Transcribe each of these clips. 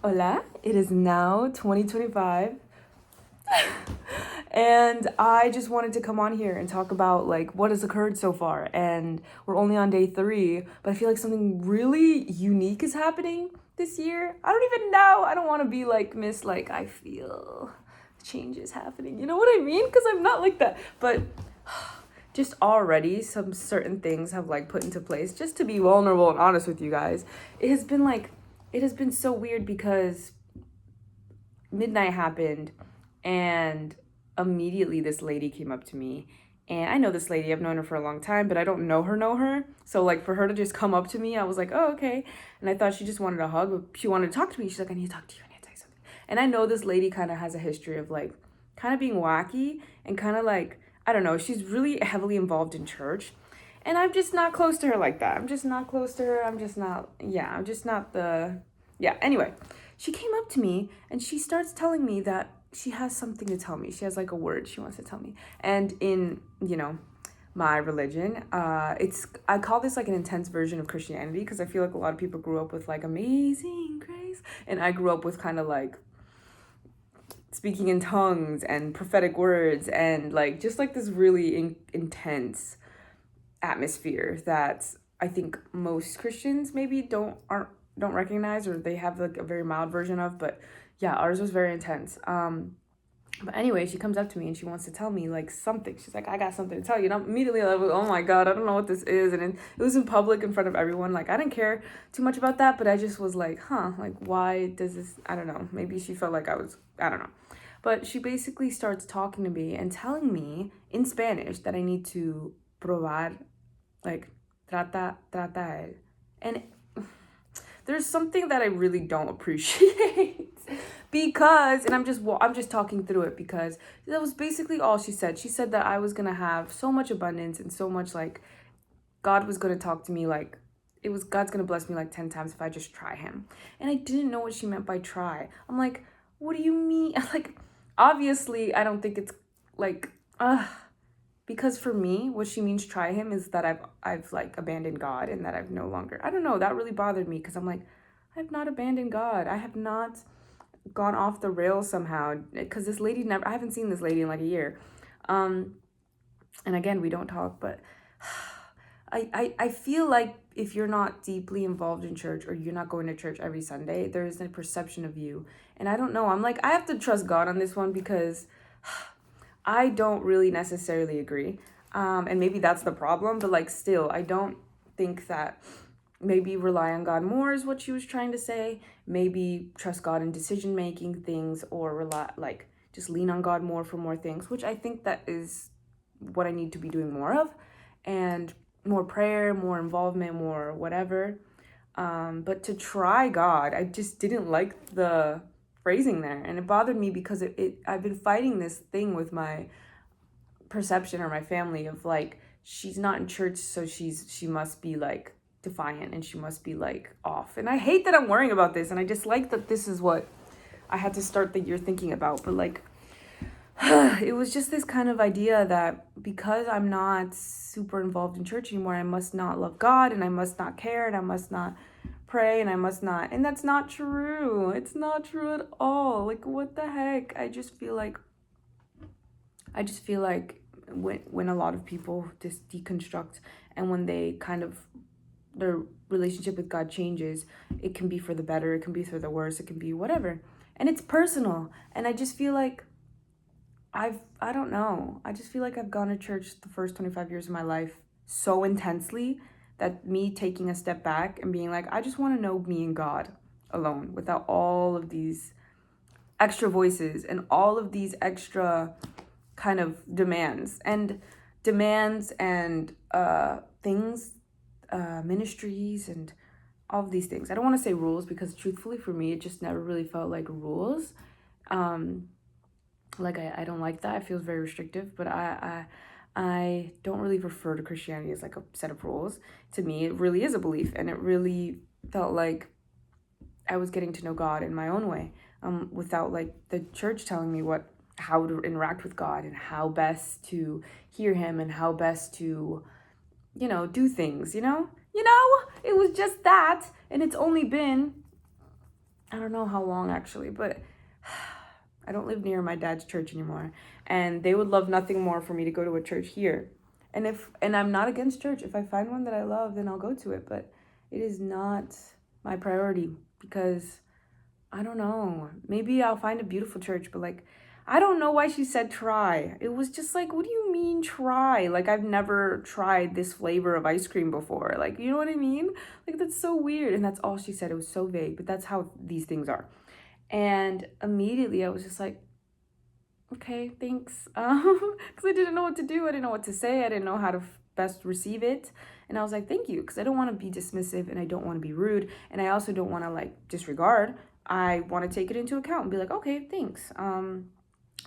Hola, it is now 2025. And I just wanted to come on here and talk about like what has occurred so far. And we're only on day 3, but I feel like something really unique is happening this year. I don't even know. I don't want to be like Miss like I feel change is happening. You know what I mean? Because I'm not like that. But just already some certain things have like put into place just to be vulnerable and honest with you guys. It has been so weird because midnight happened and immediately this lady came up to me, and I know this lady, I've known her for a long time, but I don't know her. So like for her to just come up to me, I was like, oh, okay. And I thought she just wanted a hug, but she wanted to talk to me. She's like, I need to talk to you, I need to tell you something. And I know this lady kind of has a history of like kind of being wacky and kind of like, I don't know, she's really heavily involved in church, and I'm just not close to her like that. I'm just not close to her. I'm just not the, yeah, anyway. She came up to me and she starts telling me that she has something to tell me. She has like a word she wants to tell me. And in, my religion, I call this like an intense version of Christianity, because I feel like a lot of people grew up with like amazing grace, and I grew up with kind of like speaking in tongues and prophetic words and like just like this really intense atmosphere that I think most Christians maybe don't recognize, or they have like a very mild version of. But yeah, ours was very intense. But anyway, she comes up to me and she wants to tell me like something. She's like, I got something to tell you. And I'm immediately like, oh my God, I don't know what this is. And it was in public in front of everyone. Like, I didn't care too much about that, but I just was like, like, why does this, I don't know. Maybe she felt like I don't know. But she basically starts talking to me and telling me in Spanish that I need to probar, like, trata él. And there's something that I really don't appreciate because, and I'm just talking through it because that was basically all she said. She said that I was gonna have so much abundance and so much like God was gonna talk to me like it was God's gonna bless me like 10 times if I just try him. And I didn't know what she meant by try. I'm like, what do you mean? Like, obviously I don't think it's like because for me, what she means try him is that I've like abandoned God, and that I've no longer, I don't know, that really bothered me, because I'm like, I have not abandoned God. I have not gone off the rails somehow, because this lady never, I haven't seen this lady in like a year. And again, we don't talk, but I feel like if you're not deeply involved in church, or you're not going to church every Sunday, there is a perception of you. And I don't know, I'm like, I have to trust God on this one, because I don't really necessarily agree. And maybe that's the problem, but like still, I don't think that maybe rely on God more is what she was trying to say. Maybe trust God in decision making things, or rely like just lean on God more for more things, which I think that is what I need to be doing more of, and more prayer, more involvement, more whatever. But to try God, I just didn't like the phrasing there, and it bothered me because I've been fighting this thing with my perception or my family of like, she's not in church, so she must be like defiant, and she must be like off. And I hate that I'm worrying about this, and I just like that this is what I had to start the year thinking about. But like it was just this kind of idea that because I'm not super involved in church anymore, I must not love God, and I must not care, and I must not pray, and I must not. And that's not true. It's not true at all. Like, what the heck? I just feel like when a lot of people just deconstruct, and when they kind of, their relationship with God changes, it can be for the better, it can be for the worse, it can be whatever. And it's personal. And I just feel like I don't know. I just feel like I've gone to church the first 25 years of my life so intensely that me taking a step back and being like, I just want to know me and God alone, without all of these extra voices and all of these extra kind of demands and things, ministries, and all of these things. I don't want to say rules, because truthfully for me, it just never really felt like rules. Like I don't like that. It feels very restrictive, but I don't really refer to Christianity as like a set of rules. To me, it really is a belief, and it really felt like I was getting to know God in my own way, without like the church telling me how to interact with God, and how best to hear him, and how best to, do things, it was just that. And it's only been I don't know how long actually, but I don't live near my dad's church anymore. And they would love nothing more for me to go to a church here. And I'm not against church. If I find one that I love, then I'll go to it. But it is not my priority because I don't know. Maybe I'll find a beautiful church, but like, I don't know why she said try. It was just like, what do you mean try? Like, I've never tried this flavor of ice cream before. Like, you know what I mean? Like, that's so weird. And that's all she said. It was so vague, but that's how these things are. And immediately I was just like, okay, thanks. Because I didn't know what to do. I didn't know what to say. I didn't know how to best receive it. And I was like, thank you. Because I don't want to be dismissive and I don't want to be rude. And I also don't want to like disregard. I want to take it into account and be like, okay, thanks.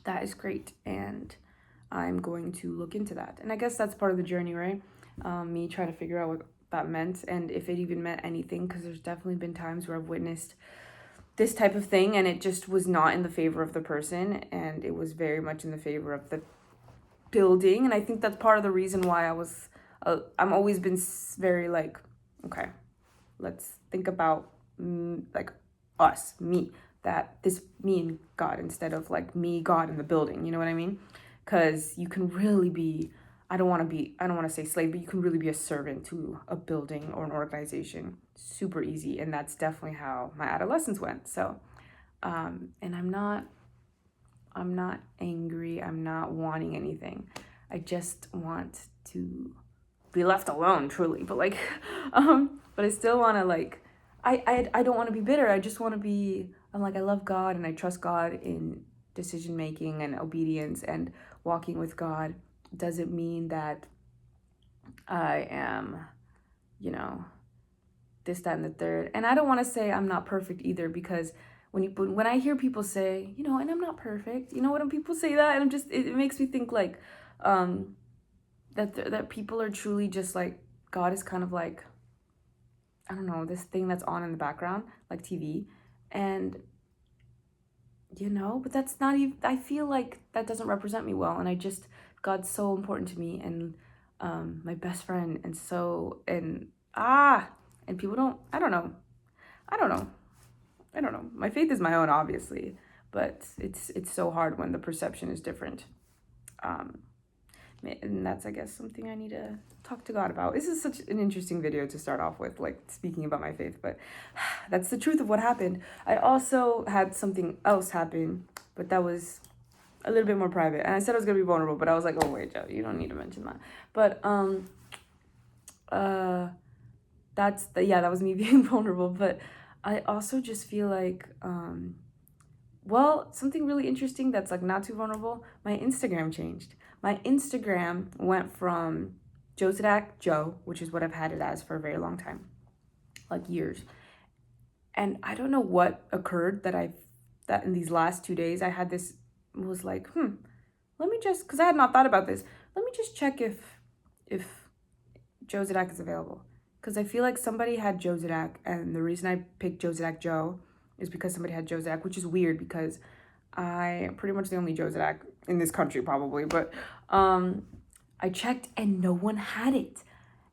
That is great. And I'm going to look into that. And I guess that's part of the journey, right? Me trying to figure out what that meant and if it even meant anything. Because there's definitely been times where I've witnessed this type of thing and it just was not in the favor of the person and it was very much in the favor of the building. And I think that's part of the reason why I'm always been very like, okay, let's think about like us, me, that this me and God instead of like me, God, and the building. You know what I mean? Because you can really be, I don't want to say slave, but you can really be a servant to a building or an organization super easy. And that's definitely how my adolescence went. So, and I'm not angry. I'm not wanting anything. I just want to be left alone, truly. But like, but I still want to like, I don't want to be bitter. I just want to be, I'm like, I love God and I trust God in decision making and obedience and walking with God. Doesn't mean that I am, you know, this, that, and the third. And I don't want to say I'm not perfect either because when I hear people say, you know, and I'm not perfect, you know, when people say that, and I'm just, it makes me think like, that people are truly just like, God is kind of like, I don't know, this thing that's on in the background, like TV. And, you know, but that's not even, I feel like that doesn't represent me well. And God's so important to me and my best friend. And people don't, I don't know. My faith is my own, obviously, but it's so hard when the perception is different. And that's, I guess, something I need to talk to God about. This is such an interesting video to start off with, like speaking about my faith, but that's the truth of what happened. I also had something else happen, but that was a little bit more private. And I said I was gonna be vulnerable, but I was like, oh wait, Joe, you don't need to mention that. But that was me being vulnerable. But I also just feel like something really interesting that's like not too vulnerable. My Instagram changed. My Instagram went from Josadak Joe, which is what I've had it as for a very long time, like years. And I don't know what occurred that in these last 2 days I had this, was like, let me just, because I had not thought about this, let me just check if Josadak is available. Because I feel like somebody had Josadak, and the reason I picked Josadak Joe is because somebody had Josadak, which is weird because I am pretty much the only Josadak in this country probably, but I checked and no one had it.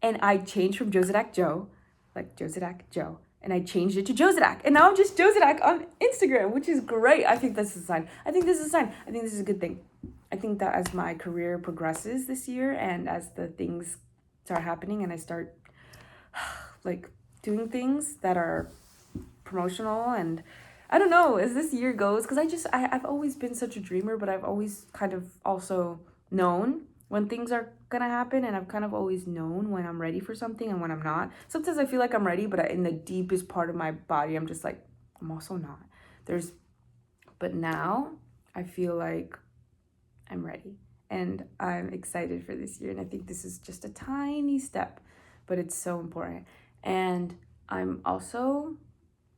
And I changed from Josadak Joe, like Josadak Joe, and I changed it to Josadak. And now I'm just Josadak on Instagram, which is great. I think this is a sign. I think this is a good thing. I think that as my career progresses this year and as the things start happening and I start like doing things that are promotional, and I don't know, as this year goes, because I've always been such a dreamer, but I've always kind of also known when things are gonna happen, and I've kind of always known when I'm ready for something and when I'm not. Sometimes I feel like I'm ready, but in the deepest part of my body, I'm just like, I'm also not. But now I feel like I'm ready and I'm excited for this year, and I think this is just a tiny step, but it's so important. And I'm also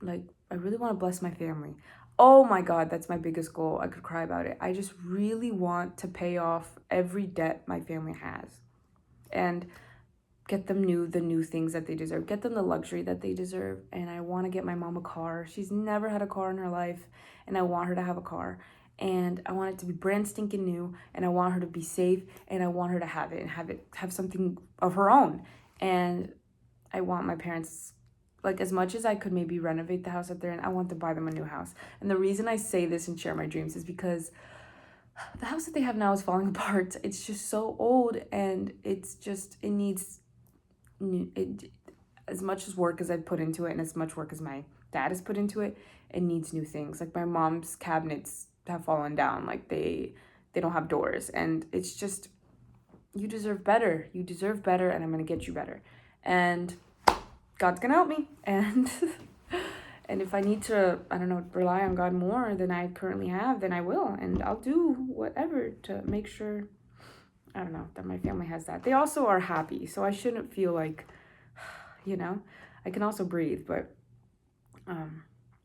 like, I really want to bless my family. Oh my God, that's my biggest goal. I could cry about it. I just really want to pay off every debt my family has and get them the new things that they deserve, get them the luxury that they deserve. And I want to get my mom a car. She's never had a car in her life, and I want her to have a car. And I want it to be brand stinking new, and I want her to be safe, and I want her to have it and have something of her own. And I want my parents, like, as much as I could maybe renovate the house that they're in, I want to buy them a new house. And the reason I say this and share my dreams is because the house that they have now is falling apart. It's just so old, and it needs as much as work as I've put into it, and as much work as my dad has put into it. It needs new things. Like, my mom's cabinets have fallen down. Like, they don't have doors, and it's just, you deserve better. You deserve better, and I'm gonna get you better. And God's gonna help me. And and if I need to, I don't know, rely on God more than I currently have, then I will. And I'll do whatever to make sure, I don't know, that my family has that. They also are happy, so I shouldn't feel like, I can also breathe, but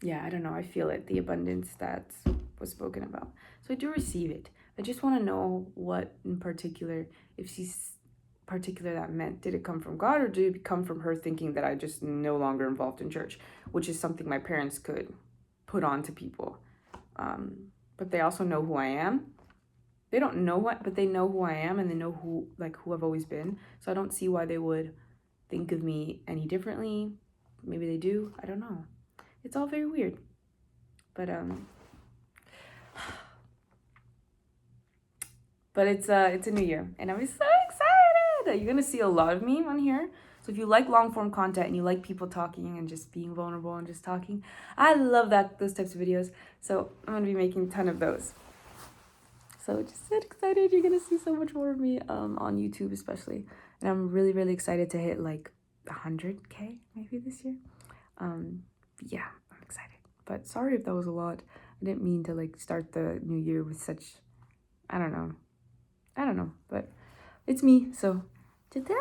yeah, I don't know. I feel it, the abundance that was spoken about. So I do receive it. I just want to know what in particular, if she's particular that meant. Did it come from God, or did it come from her thinking that I just no longer involved in church, which is something my parents could put on to people. But they also know who I am. They don't know what, but they know who I am, and they know who I've always been. So I don't see why they would think of me any differently. Maybe they do. I don't know. It's all very weird. But it's a new year, and I'm so excited. You're gonna see a lot of me on here. So if you like long form content and you like people talking and just being vulnerable and just talking, I love those types of videos. So I'm gonna be making a ton of those. So just so excited. You're gonna see so much more of me on YouTube especially. And I'm really, really excited to hit like 100K maybe this year. Yeah, I'm excited. But sorry if that was a lot. I didn't mean to like start the new year with such, I don't know, but it's me. So, ta-ta!